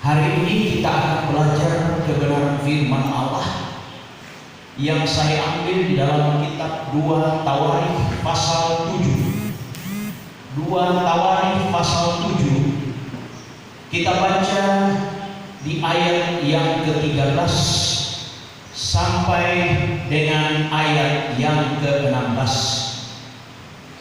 Hari ini kita akan belajar kebenaran firman Allah yang saya ambil di dalam kitab 2 Tawarikh pasal 7. 2 Tawarikh pasal 7. Kita baca di ayat yang ke-13 sampai dengan ayat yang ke-16.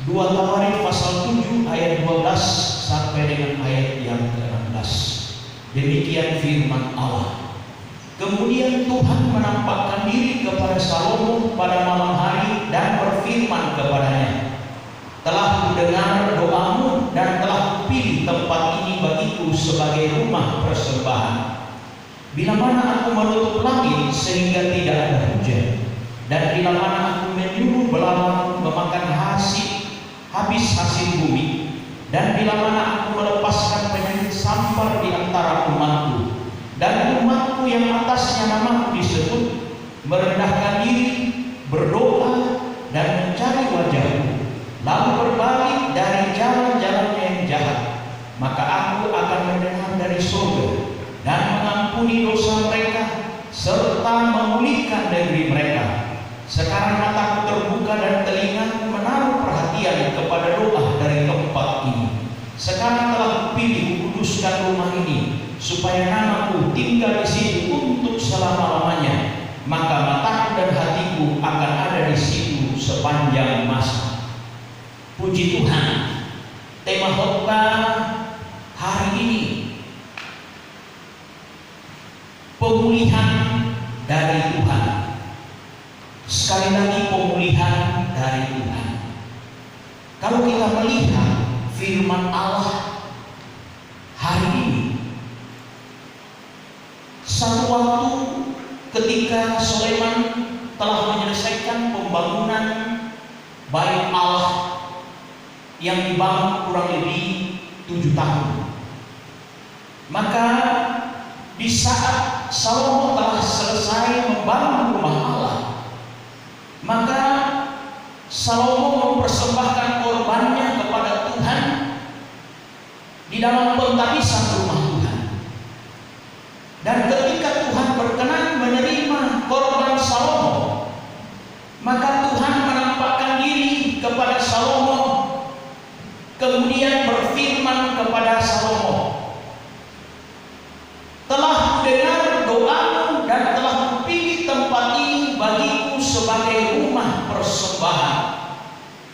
2 Tawarikh pasal 7 ayat 12 sampai dengan ayat yang ke-16. Demikian firman Allah. Kemudian Tuhan menampakkan diri kepada Salomo pada malam hari dan berfirman kepadanya, "Telah kudengar doamu dan telah kupilih tempat ini bagiku sebagai rumah persembahan. Bila mana aku menutup langit sehingga tidak ada hujan, dan bila mana aku menyuruh belalang memakan habis hasil bumi, dan bila mana aku melepaskan penyakit sampar di antara umatku, dan umatku yang atasnya namaku disebut merendahkan diri, berdoa dan mencari wajahku, lalu berbalik dari jalan-jalannya yang jahat, maka aku akan mendengar dari surga dan mengampuni dosa mereka serta memulihkan negeri mereka. Sekarang mataku terbuka dan telingaku menaruh perhatian kepada doa dari tempat ini. Sekarang telah kupilih kuduskan rumah ini, supaya namaku tinggal di situ untuk selama-lamanya. Maka mataku dan hatiku akan ada di situ sepanjang masa." Puji Tuhan. Tema khotbah hari ini, pemulihan dari Tuhan. Sekali lagi, pemulihan dari Tuhan. Kalau kita melihat firman Allah hari ini, satu waktu ketika Sulaiman telah menyelesaikan pembangunan bait Allah yang dibangun kurang lebih 7 tahun, maka di saat Salomo telah selesai membangun rumah Allah, maka Salomo mempersembahkan korbannya kepada Tuhan di dalam pentabisan rumah Tuhan. Dan ketika Tuhan berkenan menerima korban Salomo, maka Tuhan menampakkan diri kepada Salomo, kemudian berfirman kepada Salomo, "Telah kudengar doamu dan telah kupilih tempat ini bagiku sebagai rumah persembahan.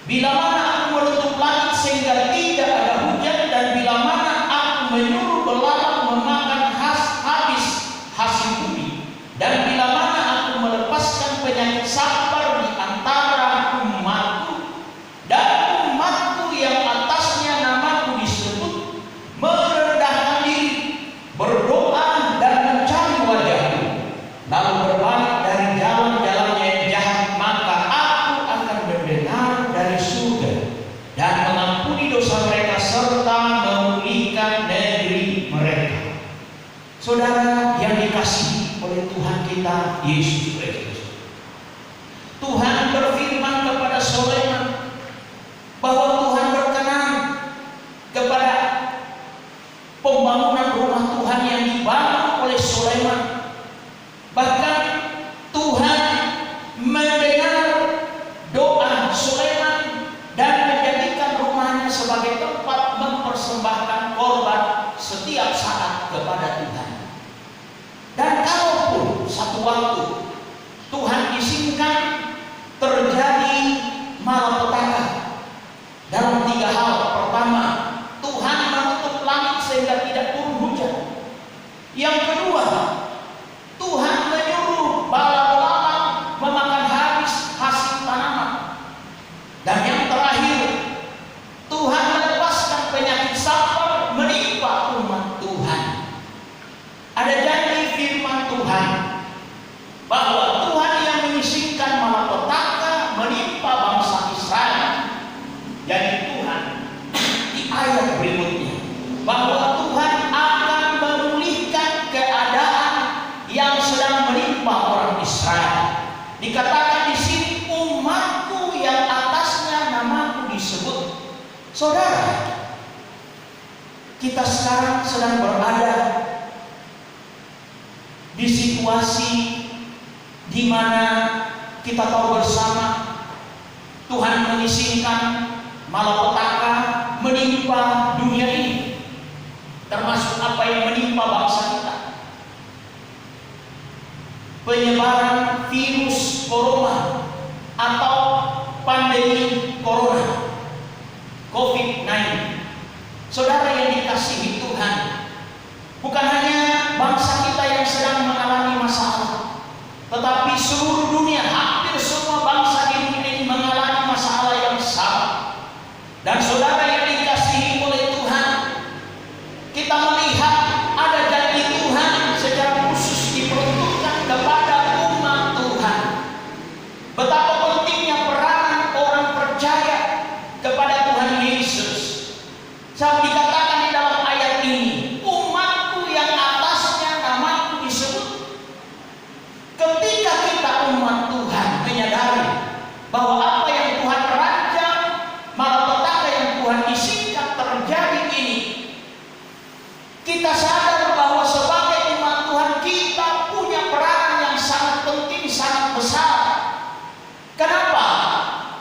Bila mana aku menutup langit sehingga tidak ada hujan, dan bila mana aku menyuruh belalang memakan habis hasil bumi, dan bila mana aku melepaskan penyakit sampar di antara umatku, dan umatku yang atasnya namaku disebut merendahkan diri, berdoa dan mencari wajahku, lalu berbalik dari jalan-jalannya yang jahat, maka aku akan mendengar dari surga dan mengampuni dosa mereka serta memulihkan negeri mereka." Saudara yang dikasihi oleh Tuhan kita Yesus Kristus, Tuhan berfirman kepada Sulaiman bahwa Tuhan berkenan kepada pembangunan rumah Tuhan yang dibangun oleh Sulaiman. Bahkan Tuhan mendengar doa Sulaiman dan menjadikan rumahnya sebagai tempat mempersembahkan korban setiap saat kepada Tuhan. Dan kalaupun satu waktu Tuhan izinkan terjadi malapetaka dalam 3 hal. Pertama, Tuhan menutup langit sehingga tidak turun hujan. Yang kedua, Tuhan menyuruh bala-belalang memakan habis hasil tanaman. Dan yang terakhir, Tuhan melepaskan penyakit sampar menimpa umat Tuhan. Ada janji firman Tuhan bahwa Tuhan yang mengizinkan malapetaka menimpa bangsa Israel. Jadi Tuhan di ayat berikutnya bahwa Tuhan akan memulihkan keadaan yang sedang menimpa orang Israel. Dikatakan di sini, umatku yang atasnya namaku disebut. Saudara, kita sekarang sedang berada situasi di mana kita tahu bersama Tuhan mengizinkan malapetaka menimpa dunia ini, termasuk apa yang menimpa bangsa kita. Penyebaran virus corona atau pandemi corona COVID-19. Saudara yang dikasihi Tuhan, bukan hanya bangsa kita yang sedang mengalami masalah, tetapi seluruh dunia, hampir semua bangsa di dunia ini mengalami masalah yang sama. Dan saudara yang dikasihi oleh Tuhan, kita melihat ada janji Tuhan secara khusus diperuntukkan kepada umat Tuhan. Betapa pentingnya peranan orang percaya kepada Tuhan Yesus. Saat dikatakan di dalam ayat ini, umatku yang atasnya namaku disebut. Ketika kita umat Tuhan menyadari bahwa apa yang Tuhan rancang, malapetaka yang Tuhan izinkan terjadi ini, kita sadar bahwa sebagai umat Tuhan kita punya peranan yang sangat penting, sangat besar. Kenapa?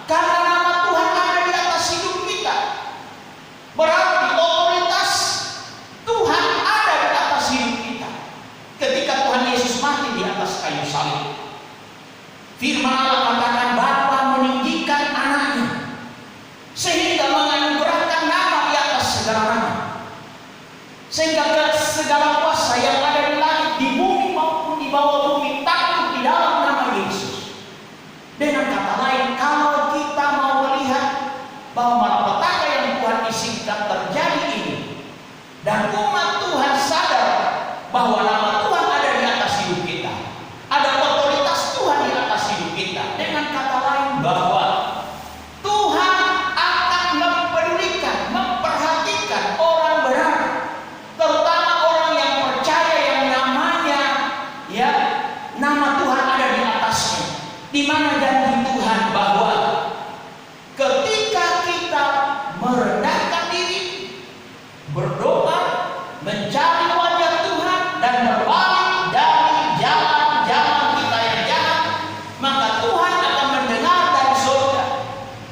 Karena nama Tuhan ada di atas hidup kita. Berarti otoritas Tuhan ada di atas hidup kita. Ketika Tuhan Yesus mati di atas kayu salib, firman Allah katakan Bapa meninggikan anaknya sehingga menganugerahkan nama di atas segala nama, sehingga segala kuasa yang ada di langit, di bumi maupun di bawah bumi takut di dalam nama Yesus. Dengan kata lain, kalau kita mau melihat bahwa malapetaka yang Tuhan izinkan terjadi ini, dan umat Tuhan sadar bahwa nama Tuhan ada di atas hidup kita, ada otoritas Tuhan di atas hidup kita. Dengan kata lain, bahwa Tuhan akan mempedulikan, memperhatikan orang benar, terutama orang yang percaya yang namanya, ya, nama Tuhan ada di atasnya. Di mana janji Tuhan bahwa ketika kita merendahkan diri, berdoa, mencari wajah Tuhan, dan berbalik dari jalan-jalan kita yang jahat, maka Tuhan akan mendengar dari surga,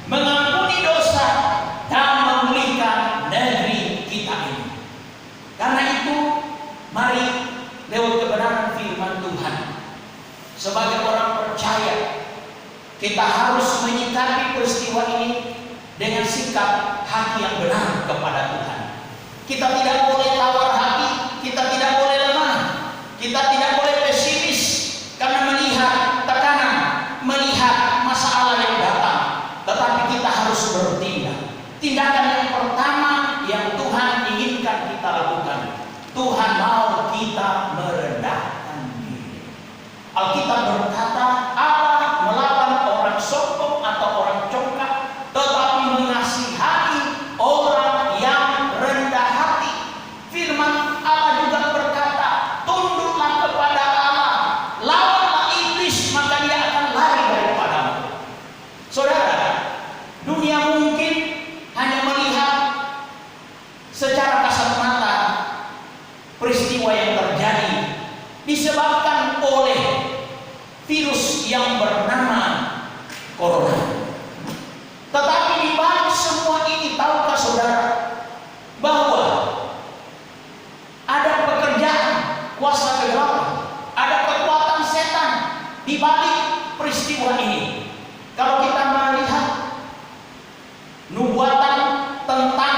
mengampuni dosa, dan memulihkan negeri kita ini. Karena itu, mari lewat kebenaran firman Tuhan, sebagai orang percaya, kita harus menyikapi peristiwa ini dengan sikap hati yang benar kepada Tuhan. Kita tidak boleh tawar hati, kita tidak boleh lemah, kita tidak boleh pesimis karena melihat tekanan, melihat masalah yang datang. Tetapi kita harus bertindak. Tindakan yang pertama yang Tuhan inginkan kita lakukan, Tuhan mau kita merendahkan diri. Alkitab berkata, Allah melawan orang sombong atau orang congkak, tetapi mengasihani orang yang rendah hati. Firman Allah juga berkata, tunduklah kepada Allah, lawanlah iblis, maka dia akan lari daripadamu. Saudara, dunia mungkin hanya melihat secara kasat mata peristiwa yang terjadi disebabkan oleh virus yang bernama corona. Tetapi di balik semua ini, tahukah saudara bahwa ada pekerjaan kuasa kegelapan, ada kekuatan setan di balik peristiwa ini. Kalau kita melihat nubuatan tentang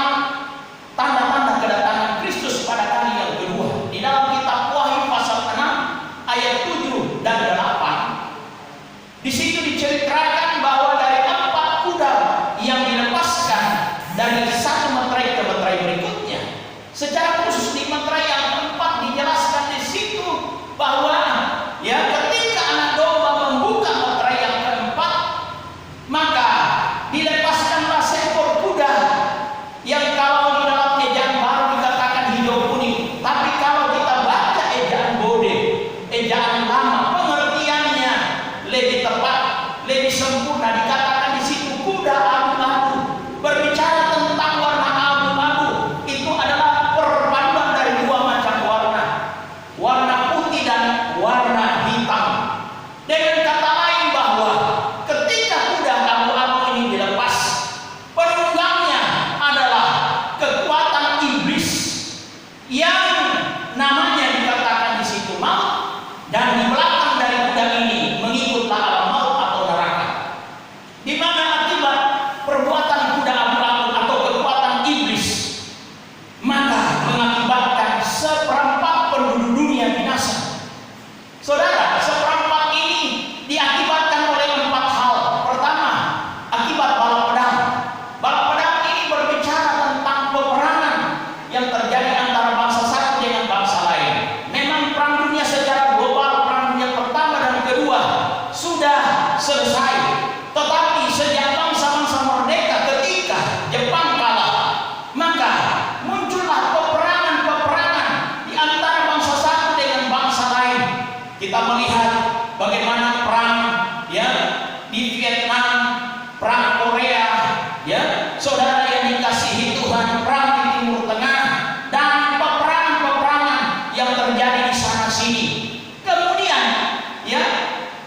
tanda-tanda kedatangan Kristus pada kali yang kedua di dalam kitab Wahyu pasal 6 ayat 7 dan 8, di situ diceritakan bahwa dari 4 kuda yang dilepaskan dari satu meterai ke meterai berikutnya, secara khusus di meterai yang keempat dijelaskan di situ bahwa ya ketika anak domba membuka meterai yang keempat, Kita melihat bagaimana perang ya di Vietnam, perang Korea, ya saudara yang dikasihi Tuhan, perang di Timur Tengah, dan peperangan yang terjadi di sana sini. Kemudian ya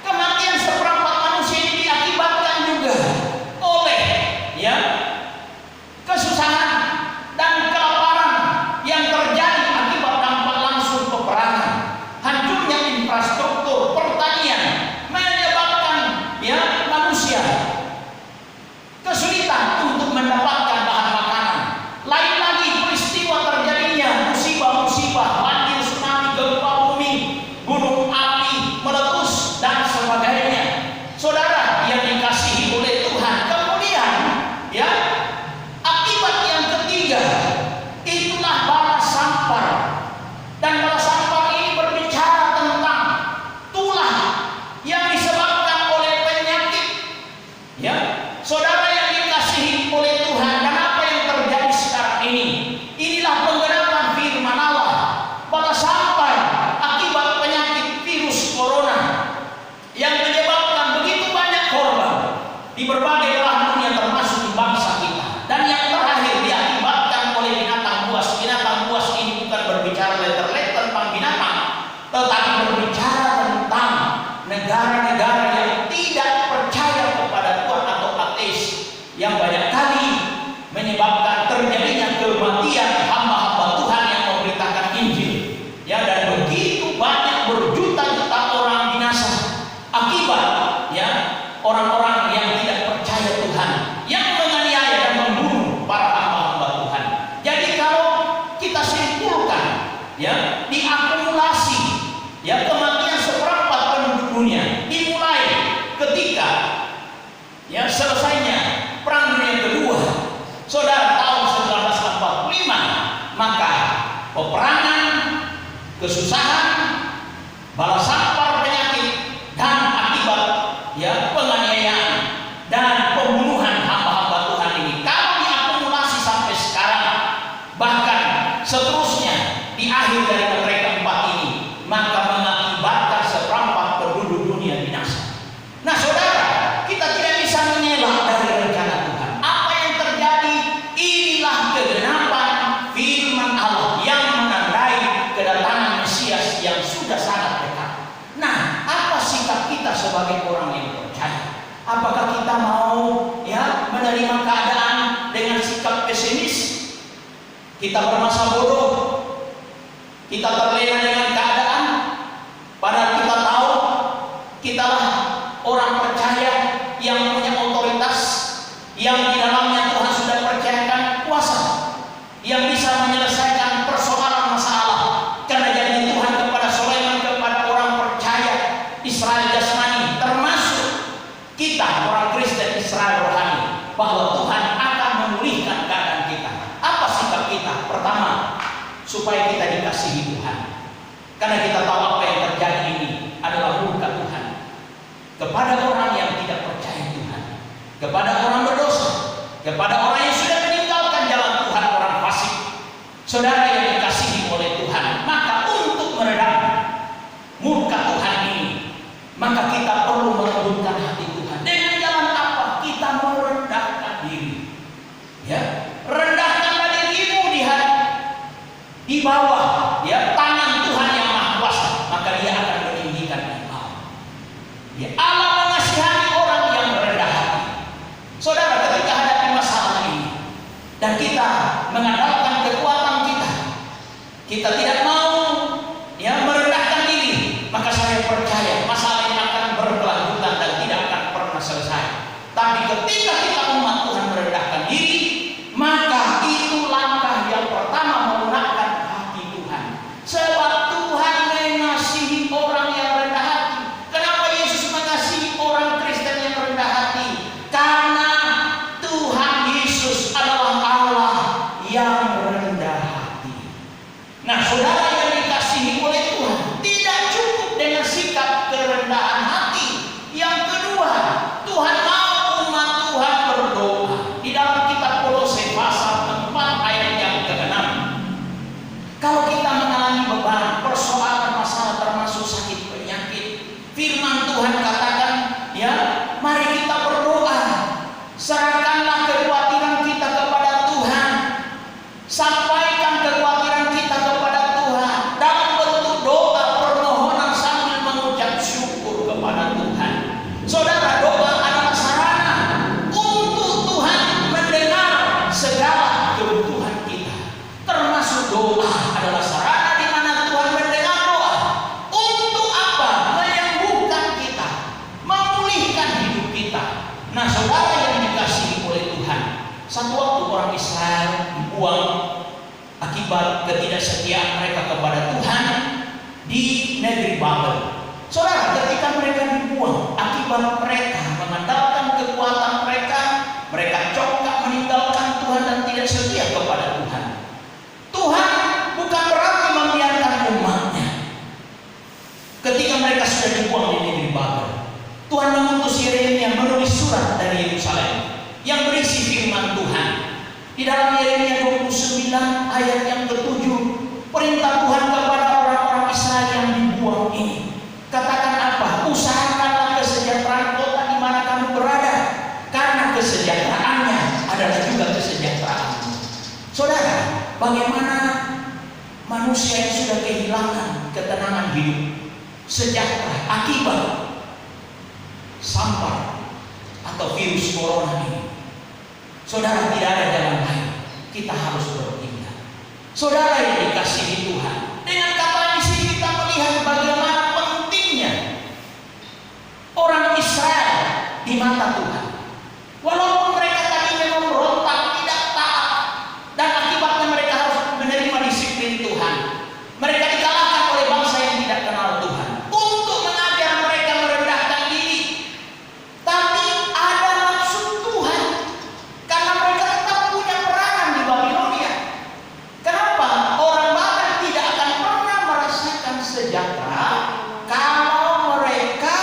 kematian seperempat manusia ini diakibatkan juga oleh ya kesusahan dan kelaparan yang terjadi akibat dampak langsung peperangan. Hancurnya infrastruktur pertanian menyebabkan ya manusia kesulitan untuk mendapatkan bahan makanan. Lain lagi peristiwa terjadinya musibah-musibah, banjir, tsunami, gempa bumi, gunung api meletus dan sebagainya. Saudara yang dikasihi oleh Tuhan, kemudian ya akibat yang ketiga itulah bala sampar. Dan bala sampar ini berbicara tentang tulah yang disebabkan oleh penyakit. Ya, saudara yang dikasihi oleh Tuhan, dan apa yang terjadi sekarang ini? Inilah penggenapan firman Allah. Bala sampar akibat penyakit virus corona yang menyebabkan begitu banyak korban di berbagai belahan dunia termasuk di bangsa kita. Dan yang terakhir diakibatkan oleh binatang buas. Binatang buas ini bukan berbicara letterlet tentang binatang, tetapi berbicara tentang negara-negara yang tidak percaya kepada Tuhan atau ateis, yang banyak kali menyebabkan terjadinya kematian hamba-hamba Tuhan yang memberitakan Injil. Ya, dan begitu banyak berjuta-juta orang binasa akibat ya orang-orang yang tidak percaya Tuhan, yang menganiaya dan membunuh para hamba-hamba Tuhan. Jadi kalau kita simpulkan ya diakumulasi ya kematian seperempat penduduk dunia dimulai ketika ya selesainya Perang Dunia Kedua, saudara, tahun 1945, maka peperangan, kesusahan, bala sampar penyakit, dan akibat ya penganiayaan dan pembunuhan hamba-hamba Tuhan ini kalau diakumulasi sampai sekarang, bahkan seterusnya di akhir dari mereka empat ini, maka mengakibatkan seperempat penduduk dunia binasa. Nah saudara, kita tidak bisa mengelak dari rencana Tuhan. Apa yang terjadi inilah kegenapan firman Allah yang menandai kedatangan Mesias yang sudah sangat dekat. Nah, apa sikap kita sebagai orang yang percaya? Apakah kita mau ya menerima keadaan dengan sikap pesimis? Kita bermasa bodoh, kita terlena dengan keadaan, padahal kita tahu kitalah orang percaya yang punya otoritas, yang di dalamnya Tuhan sudah percayakan kuasa, yang bisa menyelesaikan persoalan masalah. Karena janji Tuhan kepada Sulaiman, kepada orang percaya Israel jasmani, termasuk kita orang Kristen Israel rohani, bahwa Tuhan akan memulihkan keadaan kita. Apa sikap kita? Pertama, supaya kita dikasihi Tuhan. Karena kita tahu apa yang terjadi ini adalah murka Tuhan kepada orang yang tidak percaya Tuhan, kepada orang berdosa, kepada orang yang sudah meninggalkan jalan Tuhan, orang fasik. Saudara yang dikasihi oleh Tuhan, maka untuk meredam murka Tuhan ini, maka kita perlu melembutkan hati Tuhan. Dengan jalan apa? Kita merendahkan diri. Ya, rendahkanlah dirimu di bawah ya tangan Tuhan yang Maha Kuasa, maka Dia akan meninggikan engkau. Ya, Allah mengasihani orang yang rendah hati. Saudara, ketika hadapi masalah ini dan kita mengandalkan kekuatan kita tidak mau ya merendahkan diri, maka saya percaya masalah ini akan ketidaksetiaan mereka kepada Tuhan di negeri Babel. Saudara, ketika mereka dibuang akibat mereka mengandalkan kekuatan mereka, mereka congkak meninggalkan Tuhan dan tidak setia kepada Tuhan. Tuhan bukan berarti membiarkan umatnya. Ketika mereka sudah dibuang di negeri Babel, Tuhan mengutus Yeremia menulis surat dari Yerusalem yang berisi firman Tuhan. Di dalam Yeremia 29 ayat yang ke-7, perintah Tuhan kepada orang-orang Israel yang dibuang ini. Katakan apa? Usahakanlah kesejahteraan kota di mana kamu berada, karena kesejahteraannya adalah juga kesejahteraanmu. Saudara, bagaimana manusia yang sudah kehilangan ketenangan hidup, sejahtera akibat sampar atau virus corona ini? Saudara, tidak ada jalan lain, kita harus bertindak. Saudara yang dikasihi Tuhan, dengan kata di sini kita melihat bagaimana pentingnya orang Israel di mata Tuhan. Walaupun mereka tadinya memberontak, tidak taat, dan akibatnya mereka harus menerima disiplin Tuhan. Mereka dikalahkan oleh bangsa yang tidak kenal Tuhan untuk mengajar mereka merendahkan diri. Tapi ada maksud Tuhan, karena mereka tetap punya peranan di Babilonia. Kenapa? Orang Babel tidak akan pernah merasakan sejahtera kalau mereka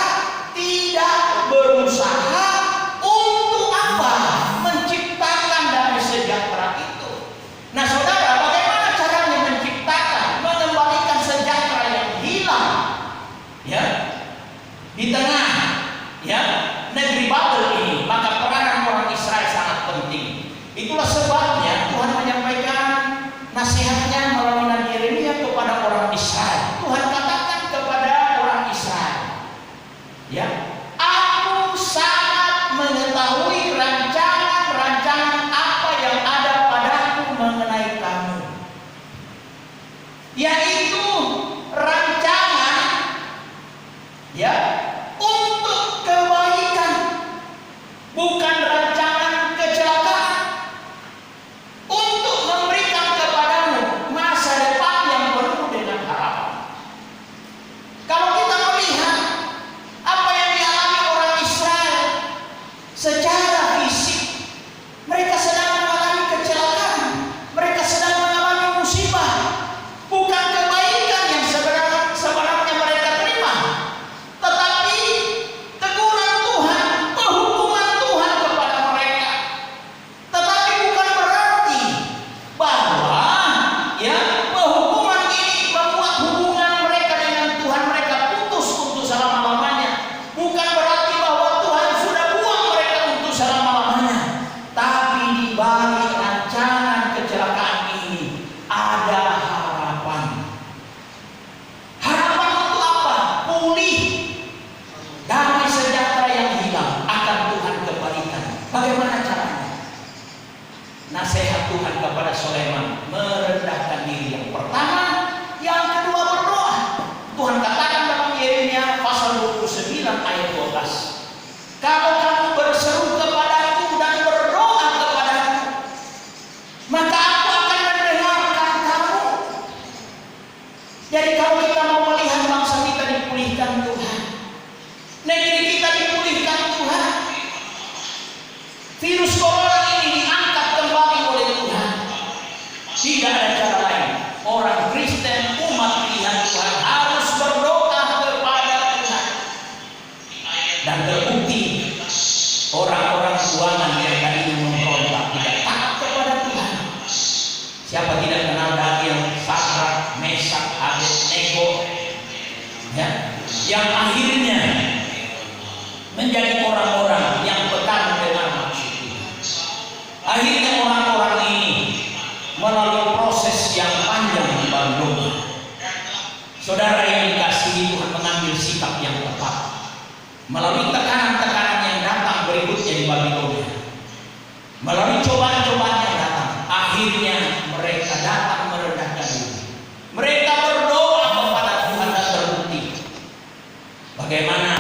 tidak berusaha untuk apa? Menciptakan damai sejahtera itu. Nah, saudara, bagaimana caranya menciptakan, mengembalikan sejahtera yang hilang? Ya, di tengah negeri Babel ini, maka peranan orang Israel sangat penting. Itulah sebabnya Tuhan menyampaikan nasihatnya melalui Nabi Yeremia kepada orang Israel. Tuhan katakan kepada orang Israel, ya, aku sangat mengetahui rancangan-rancangan apa yang ada padaku mengenai kamu, yaitu rancangan, ya, untuk kebaikan, bukan rancangan kecelakaan, untuk memberikan kepadamu masa depan yang penuh dengan harapan. Kalau kita melihat apa yang dialami orang Israel secara fisik, mereka sedang mengalami kecelakaan, mereka sedang mengalami musibah, bukan kebaikan yang sebenarnya mereka terima, tetapi teguran Tuhan, penghukuman Tuhan kepada mereka. Tetapi bukan berarti bahwa, ya, penghukuman ini membuat hubungan mereka dengan Tuhan mereka putus untuk selama-lamanya. Bukan berarti bahwa Tuhan sudah buang mereka untuk selama-lamanya. Tapi di balik rancangan kecelakaan ini ada harapan. Harapan untuk apa? Pulih, damai sejahtera yang hilang akan Tuhan kembalikan. Bagaimana caranya? Nasihat Tuhan kepada Sulaiman, merendahkan diri yang pertama, yang kedua berdoa. Tuhan katakan dalam Yeremia pasal 29 ayat 12, kalau kamu berseru kepadaku dan berdoa kepadaku, maka aku akan mendengarkan kamu. Jadi kalau kita mau melihat bangsa kita dipulihkan Tuhan, negeri kita dipulihkan Tuhan, virus corona ini diangkat kembali oleh Tuhan, tidak ada cara lain. Orang Kristen, umat pilihan Tuhan, harus berdoa kepada Tuhan. Dan terbukti orang-orang keuangan yang tadi memberontak tidak taat kepada Tuhan. Siapa tidak kenal Daniel, Sadrak, Mesak, Abednego, ya, yang akhirnya menjadi orang-orang yang peka dengan maksud Tuhan. Akhirnya orang-orang ini melalui proses yang panjang di Babilonia. Saudara yang dikasihi Tuhan, mengambil sikap yang tepat melalui tekanan-tekanan yang datang berikutnya di Babilonia, melalui cobaan-cobaan yang datang. Akhirnya mereka datang merendahkan diri, mereka berdoa kepada Tuhan, dan terbukti bagaimana